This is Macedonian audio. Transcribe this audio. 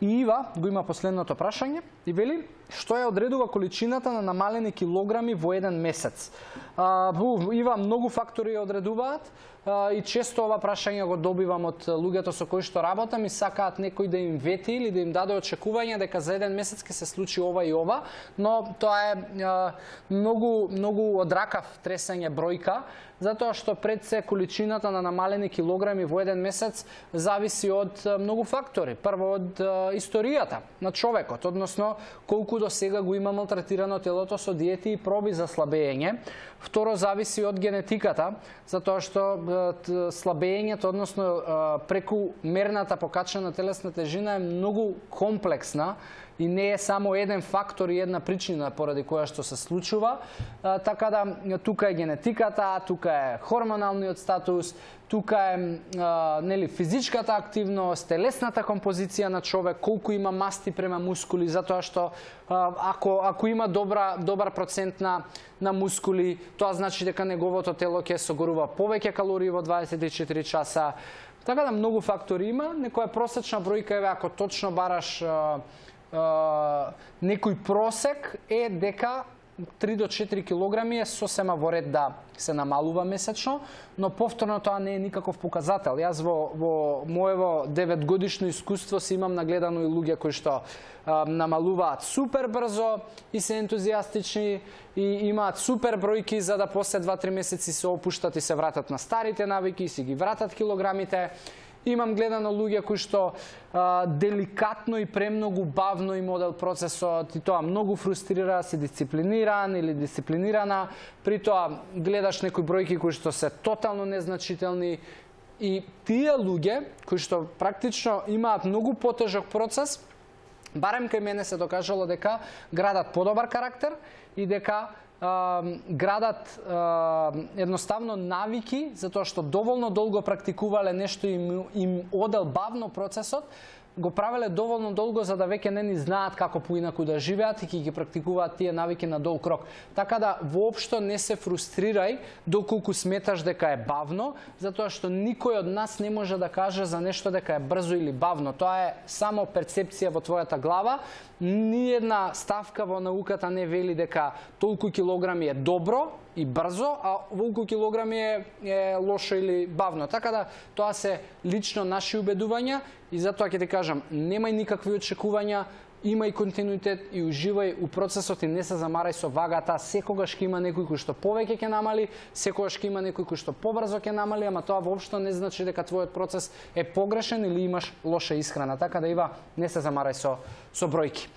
И Ива го има последното прашање и вели што ја одредува количината на намалени килограми во еден месец. Ива, многу фактори ја одредуваат и често ова прашање го добивам од луѓето со кои што работам и сакаат некој да им вети или да им даде очекување дека за еден месец ќе се случи ова и ова, но тоа е многу од ракав тресење бројка, затоа што пред се количината на намалени килограми во еден месец зависи од многу фактори. Прво од историјата на човекот, односно колку до сега го има малтретирано телото со диети и проби за слабење. Второ, зависи од генетиката, затоа што слабењето, односно прекумерната покачена телесна тежина е многу комплексна и не е само еден фактор и една причина поради која што се случува. Така да тука е генетиката, тука е хормоналниот статус, тука е физичката активност, телесната композиција на човек, колку има масти према мускули, затоа што ако има добар процент на мускули, тоа значи дека неговото тело ќе согорува повеќе калории во 24 часа. Така да многу фактори има. Некоја просечна бројка, ако точно бараш некој просек, е дека 3 до 4 килограми е сосема во ред да се намалува месечно, но повторно тоа не е никаков показател. Јас во моево 9-годишно искуство си имам нагледано и луѓе кои што намалуваат супер брзо и се ентузијастични и имаат супер бројки за да после 2-3 месеци се опуштат и се вратат на старите навики и си ги вратат килограмите. Имам гледано луѓе кои што деликатно и премногу бавно им одел процесот и тоа многу фрустрира, си дисциплиниран или дисциплинирана, при тоа гледаш некои бројки кои што се тотално незначителни и тие луѓе кои што практично имаат многу потежок процес, барем кај мене се докажало дека градат подобар карактер и дека градат едноставно навики, затоа што доволно долго практикувале нешто и им одел бавно процесот, го правеле доволно долго за да веќе не ни знаат како поинаку да живеат и ќе ги практикуваат тие навики на долг рок. Така да воопшто не се фрустрирај доколку сметаш дека е бавно, затоа што никој од нас не може да каже за нешто дека е брзо или бавно. Тоа е само перцепција во твојата глава. Ниедна ставка во науката не вели дека толку килограми е добро и брзо, а волку килограми е лошо или бавно. Така да тоа се лично наши убедувања и затоа ќе ти кажам, немај никакви очекувања, имај континуитет и уживај у процесот и не се замарај со вагата. Секогаш ќе има некој кој што повеќе ќе намали, секогаш ќе има некој кој што побрзо ќе намали, ама тоа воопшто не значи дека твојот процес е погрешен или имаш лоша исхрана. Така да Ива, не се замарај со бројки.